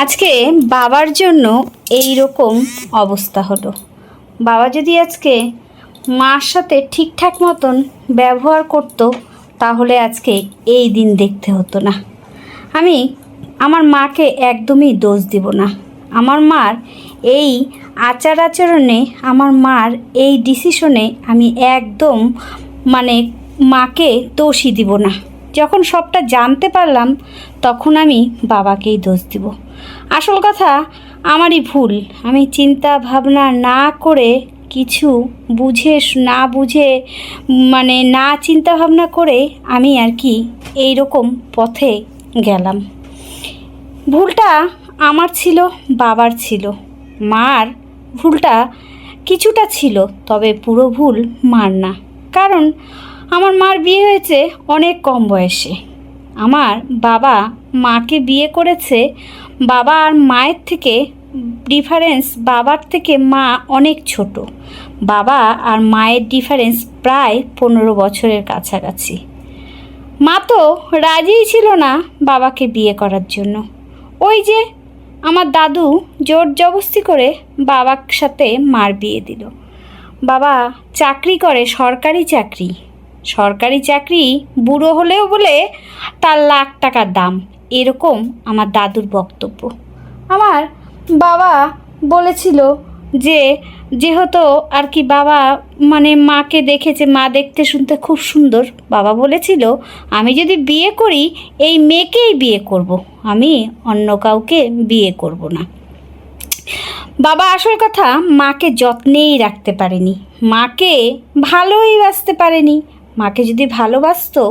আজকে বাবার জন্য এই রকম অবস্থা হলো। বাবা যদি আজকে মার সাথে ঠিকঠাক মতন ব্যবহার করতো তাহলে আজকে এই দিন দেখতে হতো না। আমি আমার মাকে একদমই দোষ দিব না। আমার মার এই আচার আচরণে, আমার মার এই ডিসিশনে আমি একদম মাকে দোষই দিব না। যখন সবটা জানতে পারলাম তখন আমি বাবাকেই দোষ দিব। আসল কথা আমারই ভুল। আমি চিন্তা ভাবনা না করে, কিছু বুঝে না বুঝে, না চিন্তা ভাবনা করে আমি আর কি এই রকম পথে গেলাম। ভুলটা আমার ছিল, বাবার ছিল। মার ভুলটা কিছুটা ছিল, তবে পুরো ভুল মার না। কারণ আমার মার বিয়ে হয়েছে অনেক কম বয়সে। আমার বাবা মাকে বিয়ে করেছে, বাবা আর মায়ের থেকে ডিফারেন্স, বাবার থেকে মা অনেক ছোট। বাবা আর মায়ের ডিফারেন্স প্রায় 15 বছরের কাছাকাছি। মা তো রাজিই ছিল না বাবাকে বিয়ে করার জন্য। ওই যে আমার দাদু জোর জবরদস্তি করে বাবার সাথে মার বিয়ে দিল। বাবা চাকরি করে, সরকারি চাকরি, বুড়ো হলেও বলে তার লাখ টাকার দাম, এরকম আমার দাদুর বক্তব্য। আমার বাবা বলেছিল যেহেতু আর কি বাবা মাকে দেখেছে, মা দেখতে শুনতে খুব সুন্দর। বাবা বলেছিল আমি যদি বিয়ে করি এই মেয়েকেই বিয়ে করব, আমি অন্য কাউকে বিয়ে করব না। বাবা আসল কথা মাকে যত্নেই রাখতে পারেনি, মাকে ভালোই বাসতে পারেনি। মাকে যদি ভালোবাসতো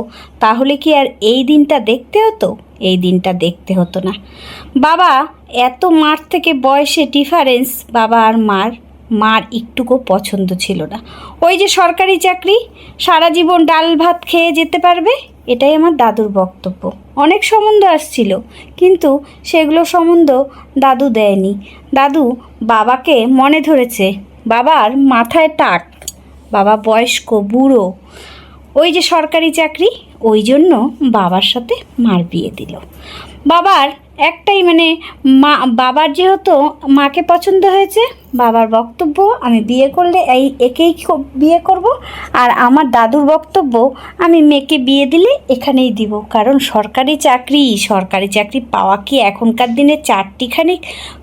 তাহলে কি আর এই দিনটা দেখতে হতো? এই দিনটা দেখতে হতো না। বাবা এত মার থেকে বয়সে ডিফারেন্স, বাবা আর মার একটুকু পছন্দ ছিল না। ওই যে সরকারি চাকরি, সারা জীবন ডাল ভাত খেয়ে যেতে পারবে, এটাই আমার দাদুর বক্তব্য। অনেক সম্বন্ধ আসছিল, কিন্তু সেগুলো সম্বন্ধ দাদু দেয়নি। দাদু বাবাকে মনে ধরেছে, বাবার মাথায় টাক, বাবা বয়স্ক বুড়ো, ওই যে সরকারি চাকরি, ওই জন্য বাবার সাথে মার বিয়ে দিল। বাবার একটাই বাবার যেহেতু মাকে পছন্দ হয়েছে, বাবার বক্তব্য আমি বিয়ে করলে একেই বিয়ে করব, আর আমার দাদুর বক্তব্য আমি মেয়েকে বিয়ে দিলে এখানেই দিব। কারণ সরকারি চাকরি পাওয়া কি এখনকার দিনে চারটিখানি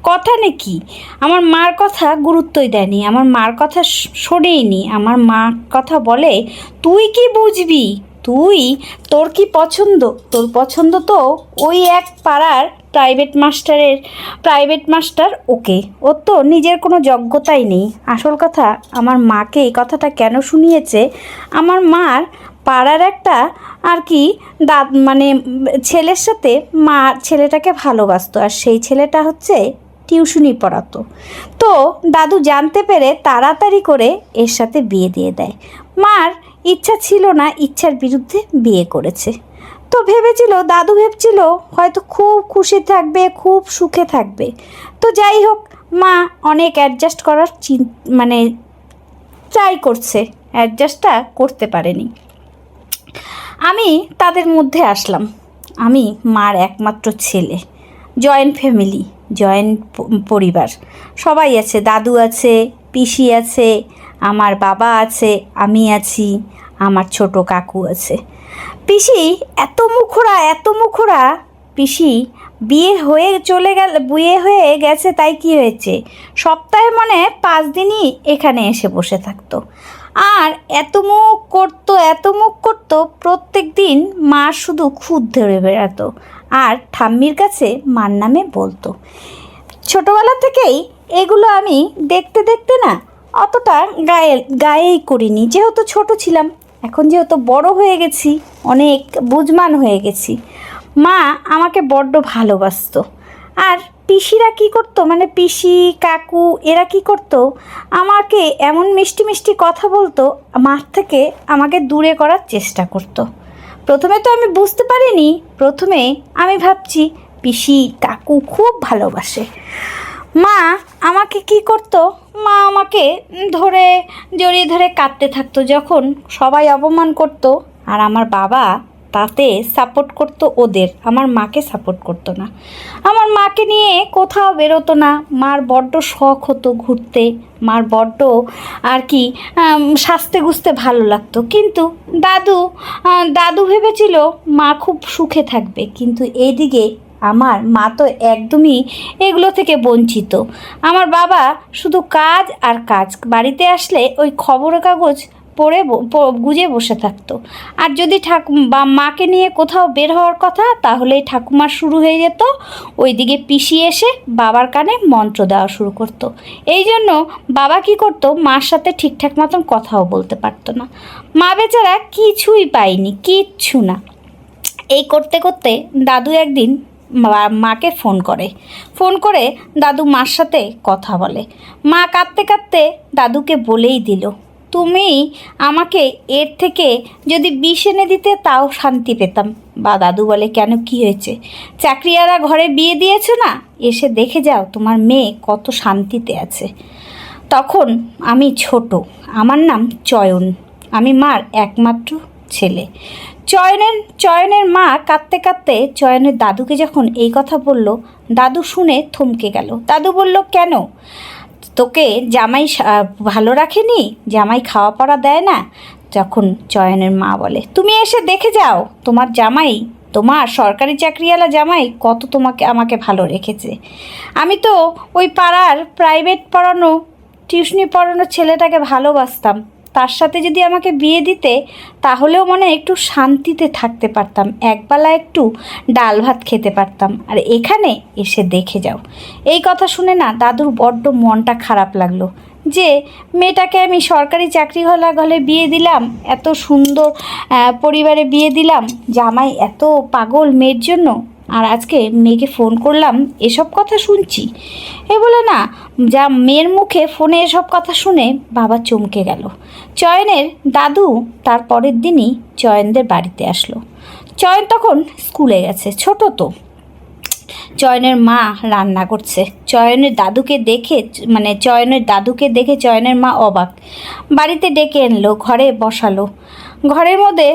কথা নাকি? আমার মার কথা গুরুত্বই দেয়নি, আমার মার কথা শোনেইনি। আমার মা কথা বলে, তুই কি বুঝবি, তোর কি পছন্দ? তোর পছন্দ তো ওই এক পাড়ার প্রাইভেট মাস্টার, ওকে, ওর তো নিজের কোনো যোগ্যতাই নেই। আসল কথা আমার মাকে এই কথাটা কেন শুনিয়েছে, আমার মার পাড়ার একটা আর কি ছেলের সাথে মা ছেলেটাকে ভালোবাসতো, আর সেই ছেলেটা হচ্ছে টিউশনি পড়াতো। তো দাদু জানতে পেরে তাড়াতাড়ি করে এর সাথে বিয়ে দিয়ে দেয়। মার ইচ্ছা ছিল না, ইচ্ছার বিরুদ্ধে বিয়ে করেছে। তো দাদু ভেবেছিল হয়তো খুব খুশি থাকবে, খুব সুখে থাকবে। তো যাই হোক, মা অনেক অ্যাডজাস্ট করার ট্রাই করছে, অ্যাডজাস্টটা করতে পারেনি। আমি তাদের মধ্যে আসলাম। আমি মার একমাত্র ছেলে, জয়েন্ট ফ্যামিলি, জয়েন্ট পরিবার, সবাই আছে, দাদু আছে, পিসি আছে, আমার বাবা আছে, আমি আছি, আমার ছোট কাকু আছে। পিসি এত মুখরা, পিসি বিয়ে হয়ে গেছে, তাই কি হয়েছে, সপ্তাহে 5 দিনই এখানে এসে বসে থাকতো। আর এত মুখ করতো, প্রত্যেক দিন মা শুধু খুদ ধরে বেড়াতো, আর ঠাম্মির কাছে মার নামে বলতো। ছোটোবেলা থেকেই এগুলো আমি দেখতে না অতটা গায়েই করিনি, যেহেতু ছোট ছিলাম। এখন যেহেতু বড় হয়ে গেছি, অনেক বুঝমান হয়ে গেছি, মা আমাকে বড্ড ভালোবাসতো। আর পিসিরা কী করতো, পিসি কাকু এরা কী করতো, আমাকে এমন মিষ্টি মিষ্টি কথা বলতো, মার থেকে আমাকে দূরে করার চেষ্টা করতো। প্রথমে তো আমি বুঝতে পারিনি, প্রথমে আমি ভাবছি পিসি কাকু খুব ভালোবাসে। মা আমাকে কি করতো, মা আমাকে জড়িয়ে ধরে কাঁদতে থাকতো যখন সবাই অপমান করতো। আর আমার বাবা তাতে সাপোর্ট করতো ওদের, আমার মাকে সাপোর্ট করতো না। আমার মাকে নিয়ে কোথাও বেরোতো না। মার বড্ড শখ হতো ঘুরতে, মার বড্ড আর কি সাজতে গুজতে ভালো লাগতো। কিন্তু দাদু ভেবেছিল মা খুব সুখে থাকবে, কিন্তু এইদিকে আমার মা তো একদমই এগুলো থেকে বঞ্চিত। আমার বাবা শুধু কাজ আর কাজ, বাড়িতে আসলে ওই খবরের কাগজ পড়ে গুজে বসে থাকতো। আর যদি মাকে নিয়ে কোথাও বের হওয়ার কথা, তাহলেই ঠাকুমার শুরু হয়ে যেত। ওইদিকে পিসি এসে বাবার কানে মন্ত্র দেওয়া শুরু করতো। এই জন্য বাবা কি করতো, মার সাথে ঠিকঠাক মতন কথাও বলতে পারতো না। মা বেচারা কিছুই পায়নি, কিচ্ছু না। এই করতে করতে দাদু একদিন মাকে ফোন করে দাদু মার সাথে কথা বলে। মা কাঁদতে কাঁদতে দাদুকে বলেই দিল, তুমি আমাকে এর থেকে যদি 20 এনে দিতে তাও শান্তি পেতাম। বা দাদু বলে, কেন, কি হয়েছে? চাকরিয়ারা ঘরে বিয়ে দিয়েছো না, এসে দেখে যাও তোমার মেয়ে কত শান্তিতে আছে। তখন আমি ছোট, আমার নাম চয়ন, আমি মার একমাত্র ছেলে। চয়নের মা কাঁদতে কাঁদতে চয়নের দাদুকে যখন এই কথা বলল, দাদু শুনে থমকে গেল। দাদু বলল, কেন, তোকে জামাই ভালো রাখেনি? জামাই খাওয়া পড়া দেয় না? যখন চয়নের মা বলে, তুমি এসে দেখে যাও তোমার জামাই, তোমার সরকারি চাকরিওয়ালা জামাই কত আমাকে ভালো রেখেছে। আমি তো ওই পাড়ার প্রাইভেট পড়ানো টিউশনি পড়ানো ছেলেটাকে ভালোবাসতাম। তার সাথে যদি আমাকে বিয়ে দিতে, তাহলেও মনে একটু শান্তিতে থাকতে পারতাম, একবেলা একটু ডাল ভাত খেতে পারতাম। আর এখানে এসে দেখে যাও। এই কথা শুনে না দাদুর বড্ড মনটা খারাপ লাগলো, যে মেয়েটাকে আমি সরকারি চাকরিওয়ালা ঘরে বিয়ে দিলাম, এত সুন্দর পরিবারে বিয়ে দিলাম, জামাই এত পাগল মেয়ের জন্য, আর আজকে মেয়েকে ফোন করলাম এসব কথা শুনছি। এ বলে না, যা মেয়ের মুখে ফোনে এসব কথা শুনে বাবা চমকে গেল। চয়নের দাদু তার পরের দিনই চয়নদের বাড়িতে আসলো। চয়ন তখন স্কুলে গেছে, ছোট তো। চয়নের মা রান্না করছে। চয়নের দাদুকে দেখে চয়নের মা অবাক। বাড়িতে ডেকে আনলো, ঘরে বসালো। ঘরের মধ্যে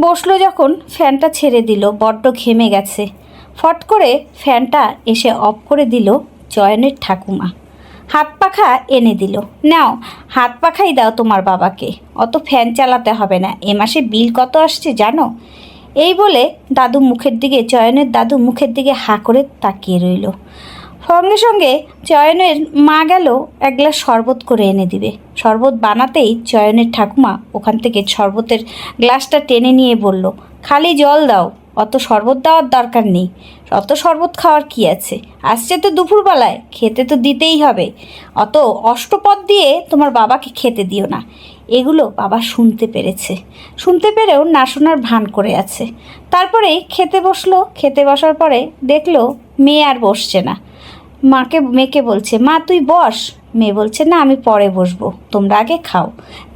বসলো যখন, ফ্যানটা ছেড়ে দিল, বড্ড ঘেমে গেছে। ফট করে ফ্যানটা এসে অফ করে দিল চয়নের ঠাকুমা। হাত পাখা এনে দিল, নাও হাত পাখাই দাও তোমার বাবাকে, অত ফ্যান চালাতে হবে না, এ মাসে বিল কত আসছে জানো? এই বলে চয়নের দাদু মুখের দিকে হাঁ করে তাকিয়ে রইল। সঙ্গে সঙ্গে চয়নের মা গেল এক গ্লাস শরবত করে এনে দিবে। শরবত বানাতেই চয়নের ঠাকুমা ওখান থেকে শরবতের গ্লাসটা টেনে নিয়ে বলল, খালি জল দাও, অত শরবত দেওয়ার দরকার নেই। অত শরবত খাওয়ার কি আছে, আসছে তো দুপুরবেলায়, খেতে তো দিতেই হবে। অত অষ্টপদ দিয়ে তোমার বাবাকে খেতে দিও না। এগুলো বাবা শুনতে পেরেও না শোনার ভান করে আছে। তারপরেই খেতে বসলো। খেতে বসার পরে দেখলো মেয়ে আর বসছে না। মেয়েকে বলছে, মা তুই বস। মেয়ে বলছে, না আমি পরে বসবো, তোমরা আগে খাও।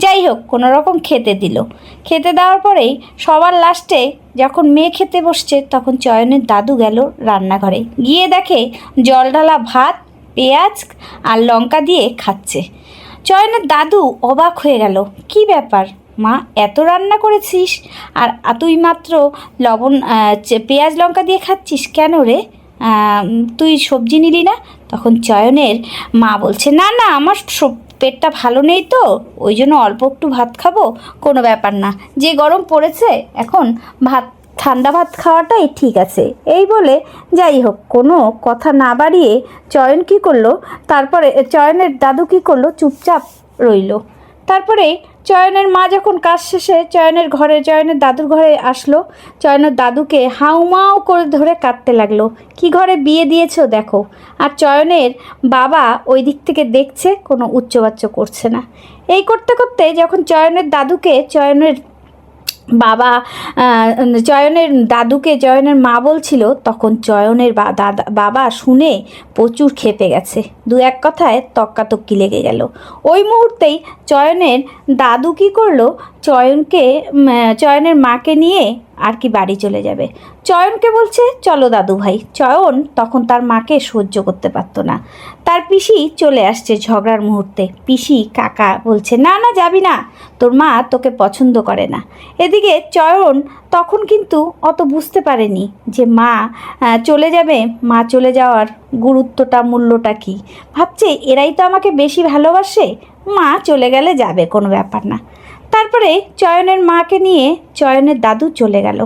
যাই হোক, কোনো রকম খেতে দিল। খেতে দেওয়ার পরেই সবার লাস্টে যখন মেয়ে খেতে বসছে, তখন চয়নের দাদু গেল রান্নাঘরে, গিয়ে দেখে জল ঢালা ভাত, পেঁয়াজ আর লঙ্কা দিয়ে খাচ্ছে। চয়নের দাদু অবাক হয়ে গেল, কি ব্যাপার মা, এত রান্না করেছিস আর তুই মাত্র পেঁয়াজ লঙ্কা দিয়ে খাচ্ছিস কেন রে? তুই সবজি নিলি না? তখন চয়নের মা বলছে, না আমার পেটটা ভালো নেই তো, ওই জন্য অল্প একটু ভাত খাবো, কোনো ব্যাপার না, যে গরম পড়েছে এখন ঠান্ডা ভাত খাওয়াটাই ঠিক আছে। এই বলে যাই হোক, কোনো কথা না বাড়িয়ে চয়নের দাদু কী করলো, চুপচাপ রইল। তারপরে চয়নের মা যখন কাজ শেষে চয়নের দাদুর ঘরে আসলো, চয়নের দাদুকে হাউমাউ করে ধরে কাঁদতে লাগলো, কি ঘরে বিয়ে দিয়েছো দেখো। আর চয়নের বাবা ওই দিক থেকে দেখছে, কোনো উচ্চবাচ্য করছে না। এই করতে করতে যখন চয়নের দাদুকে চয়নের মা বলছিল, তখন চয়নের বাবা শুনে প্রচুর ক্ষেপে গেছে। দু এক কথায় তক্কাতক্কি লেগে গেল। ওই মুহূর্তেই চয়নের দাদু কী করলো, চয়নের মাকে নিয়ে আর কি বাড়ি চলে যাবে। চয়নকে বলছে চলো দাদু ভাই। চয়ন তখন তার মাকে সহ্য করতে পারতো না। তার পিসি চলে আসছে ঝগড়ার মুহূর্তে। পিসি কাকা বলছে না না যাবি না, তোর মা তোকে পছন্দ করে না। এদিকে চয়ন তখন কিন্তু অত বুঝতে পারেনি যে মা চলে যাবে, মা চলে যাওয়ার গুরুত্বটা মূল্যটা কী। ভাবছে এরাই তো আমাকে বেশি ভালোবাসে, মা চলে গেলে যাবে, কোনো ব্যাপার না। তারপরে চয়নের মাকে নিয়ে চয়নের দাদু চলে গেল।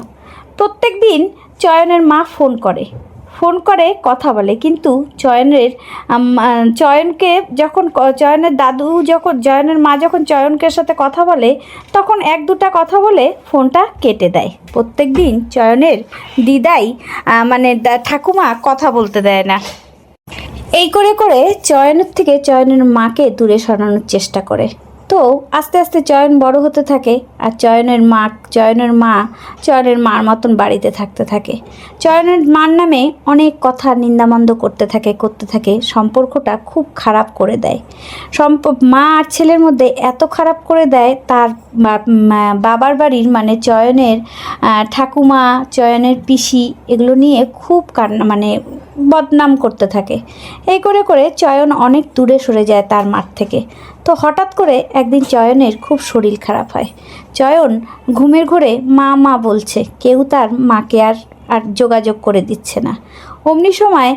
প্রত্যেক দিন চয়নের মা ফোন করে কথা বলে, কিন্তু চয়নকে যখন চয়নের দাদু যখন চয়নের মা যখন চয়নকের সাথে কথা বলে তখন এক দুটা কথা বলে ফোনটা কেটে দেয়। প্রত্যেক দিন চয়নের দিদাই ঠাকুমা কথা বলতে দেয় না। এই করে করে চয়নের থেকে চয়নের মাকে দূরে সরানোর চেষ্টা করে। তো আস্তে আস্তে চয়ন বড় হতে থাকে, আর চয়নের মার মতন বাড়িতে থাকতে থাকে। চয়নের মার নামে অনেক কথা নিন্দামন্দ করতে থাকে। সম্পর্কটা খুব খারাপ করে দেয়। মা আর ছেলের মধ্যে এত খারাপ করে দেয়, তার বাবার বাড়ির চয়নের ঠাকুমা, চয়নের পিসি এগুলো নিয়ে খুব বদনাম করতে থাকে। এই করে করে চয়ন অনেক দূরে সরে যায় তার মার থেকে। তো হঠাৎ করে একদিন চয়নের খুব শরীর খারাপ হয়। চয়ন ঘুমের ঘোরে মা বলছে, কেউ তার মাকে আর যোগাযোগ করে দিচ্ছে না। অমনি সময়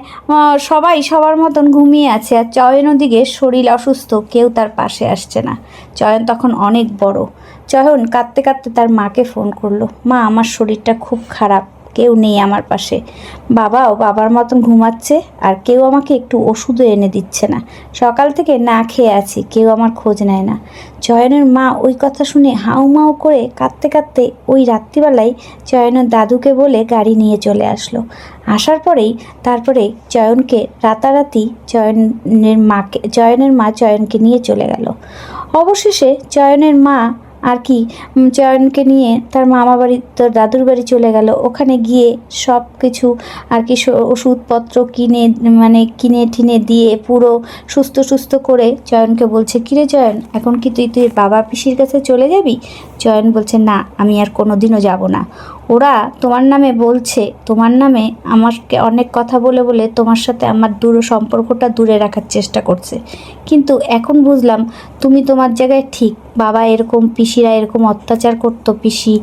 সবাই সবার মতন ঘুমিয়ে আছে, আর চয়ন ওদিকে শরীর অসুস্থ, কেউ তার পাশে আসছে না। চয়ন তখন অনেক বড়। চয়ন কাঁদতে কাঁদতে তার মাকে ফোন করলো, মা আমার শরীরটা খুব খারাপ, কেউ নেই আমার পাশে, বাবাও বাবার মতন ঘুমাচ্ছে, আর কেউ আমাকে একটু ওষুধও এনে দিচ্ছে না, সকাল থেকে না খেয়ে আছি, কেউ আমার খোঁজ নেয় না। চয়নের মা ওই কথা শুনে হাউমাউ করে কাঁদতে কাঁদতে ওই রাত্রিবেলায় চয়নের দাদুকে বলে গাড়ি নিয়ে চলে আসলো। আসার তারপরে চয়নকে রাতারাতি চয়নের মা চয়নকে নিয়ে চলে গেল। অবশেষে চয়নের মা আর কি চয়নকে নিয়ে তার মামা বাড়ি, তোর দাদুর বাড়ি চলে গেল। ওখানে গিয়ে সব কিছু আর কি ওষুধপত্র কিনে ঠিনে দিয়ে পুরো সুস্থ করে চয়নকে বলছে, কিরে চয়ন, এখন কি তুই বাবা পিসির কাছে চলে যাবি? চয়ন বলছে, না, আমি আর কোনো দিনও যাব না। ওরা তোমার নামে বলছে, তোমার নামে আমাকে অনেক কথা বলে বলে তোমার সাথে আমার সম্পর্কটা দূরে রাখার চেষ্টা করছে, কিন্তু এখন বুঝলাম তুমি তোমার জায়গায় ঠিক। বাবা এরকম, পিসিরা এরকম অত্যাচার করতো, পিসি,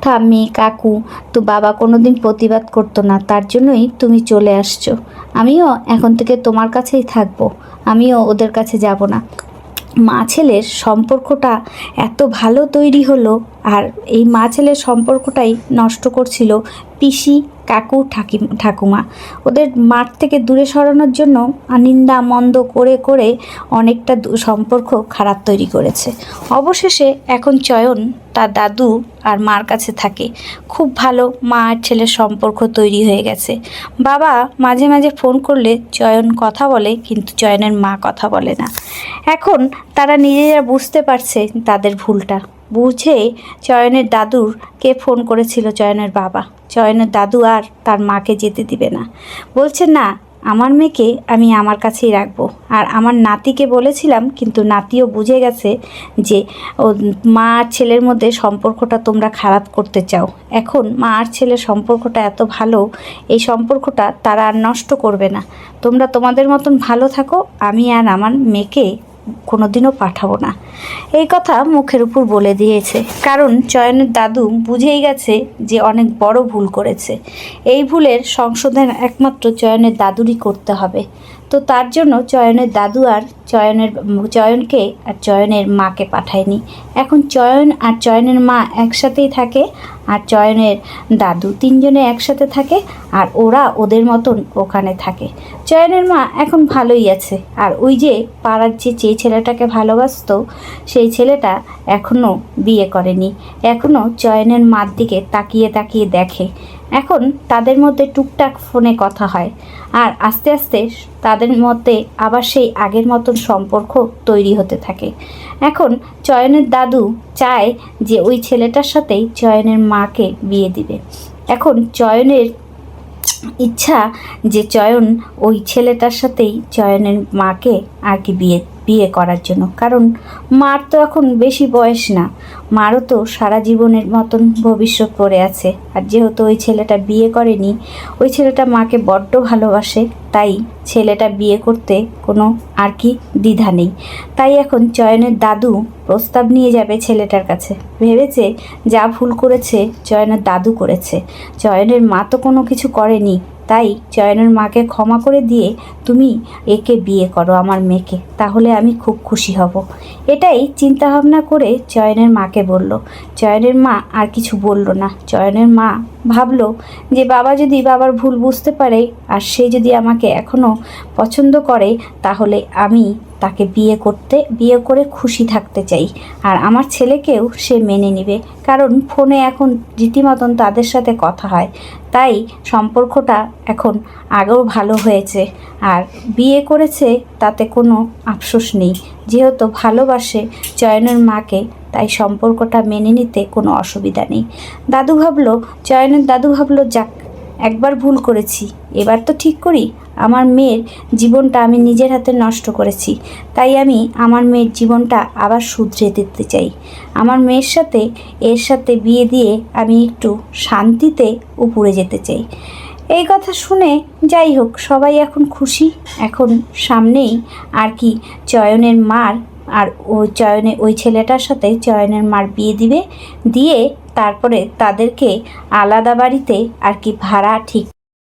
ঠাম্মি, কাকু, তো বাবা কোনো দিন প্রতিবাদ করতো না, তার জন্যই তুমি চলে আসছো। আমিও এখন থেকে তোমার কাছেই থাকবো, আমিও ওদের কাছে যাব না। মা ছেলের সম্পর্কটা এত ভালো তৈরি হলো, আর এই মা ছেলের সম্পর্কটাই নষ্ট করছিল পিসি, কাকু, ঠাকুমা। ওদের মাঠ থেকে দূরে সরানোর জন্য নিন্দা মন্দ করে করে অনেকটা সম্পর্ক খারাপ তৈরি করেছে। অবশেষে এখন চয়ন তার দাদু আর মার কাছে থাকে। খুব ভালো মা আর ছেলের সম্পর্ক তৈরি হয়ে গেছে। বাবা মাঝে মাঝে ফোন করলে চয়ন কথা বলে, কিন্তু চয়নের মা কথা বলে না। এখন তারা নিজেরা বুঝতে পারছে তাদের ভুলটা। বুঝে চয়নের দাদুরকে ফোন করেছিল চয়নের বাবা। চয়নের দাদু আর তার মাকে যেতে দিবে না, বলছে, না, আমার মেয়েকে আমি আমার কাছেই রাখবো। আর আমার নাতিকে বলেছিলাম, কিন্তু নাতিও বুঝে গেছে যে ও মা আর ছেলের মধ্যে সম্পর্কটা তোমরা খারাপ করতে চাও। এখন মা আর ছেলের সম্পর্কটা এত ভালো, এই সম্পর্কটা তারা আর নষ্ট করবে না। তোমরা তোমাদের মতন ভালো থাকো, আমি আর আমার মেয়েকে কোনোদিনও পাঠাবো না। এই কথা মুখের উপর বলে দিয়েছে, কারণ চয়নের দাদু বুঝেই গেছে যে অনেক বড় ভুল করেছে। এই ভুলের সংশোধন একমাত্র চয়নের দাদুরই করতে হবে। তো তার জন্য চয়নের দাদু আর চয়নকে আর চয়নের মাকে পাঠায়নি। এখন চয়ন আর চয়নের মা একসাথেই থাকে, আর চয়নের দাদু, তিনজনে একসাথে থাকে, আর ওরা ওদের মতন ওখানে থাকে। চয়নের মা এখন ভালোই আছে, আর ওই যে পাড়ার যে ছেলেটাকে ভালোবাসতো, সেই ছেলেটা এখনও বিয়ে করেনি, এখনও চয়নের মার দিকে তাকিয়ে তাকিয়ে দেখে। এখন তাদের মধ্যে টুকটাক ফোনে কথা হয়, আর আস্তে আস্তে তাদের মধ্যে আবার সেই আগের মতন সম্পর্ক তৈরি হতে থাকে। এখন চয়নের দাদু চায় যে ওই ছেলেটার সাথেই চয়নের মাকে বিয়ে দিবে। এখন চয়নের ইচ্ছা যে চয়ন ওই ছেলেটার সাথেই চয়নের মাকে আর কি বিয়ে বিয়ে করার জন্য। কারণ মার তো এখন বেশি বয়স না, মারও তো সারা জীবনের মতন ভবিষ্যৎ পড়ে আছে। আর যেহেতু ওই ছেলেটা বিয়ে করেনি, ওই ছেলেটা মাকে বড্ড ভালোবাসে, তাই ছেলেটা বিয়ে করতে কোনো আর কি দ্বিধা নেই। তাই এখন চয়নের দাদু প্রস্তাব নিয়ে যাবে ছেলেটার কাছে। ভেবেছে যা ভুল করেছে চয়নের দাদু করেছে, চয়নের মা তো কোনো কিছু করেনি, তাই চয়নের মাকে ক্ষমা করে দিয়ে তুমি একে বিয়ে করো, আমার মেয়েকে, তাহলে আমি খুব খুশি হব। এটাই চিন্তা ভাবনা করে চয়নের মাকে বলল। চয়নের মা আর কিছু বলল না। চয়নের মা ভাবলো যে বাবা যদি বাবার ভুল বুঝতে পারে আর সে যদি আমাকে এখনও পছন্দ করে, তাহলে আমি তাকে বিয়ে করে খুশি থাকতে চাই। আর আমার ছেলেকেও সে মেনে নেবে, কারণ ফোনে এখন রীতিমতন তাদের সাথে কথা হয়, তাই সম্পর্কটা এখন আগেও ভালো হয়েছে। আর বিয়ে করেছে তাতে কোনো আফসোস নেই, যেহেতু ভালোবাসে চয়নের মাকে, তাই সম্পর্কটা মেনে নিতে কোনো অসুবিধা নেই। চয়নের দাদু ভাবলো যাক, একবার ভুল করেছি, এবার তো ঠিক করি। আমার মেয়ের জীবনটা আমি নিজের হাতে নষ্ট করেছি, তাই আমি আমার মেয়ের জীবনটা আবার শুধরে দিতে চাই। আমার মেয়ের সাথে এর সাথে বিয়ে দিয়ে আমি একটু শান্তিতে উপরে যেতে চাই। এই কথা শুনে যাই হোক, সবাই এখন খুশি। এখন সামনেই আর কি চয়নের মার আর ওই ছেলেটার সাথে চয়নের মার বিয়ে দিবে, দিয়ে তারপরে তাদেরকে আলাদা বাড়িতে আর কি ভাড়া ঠিক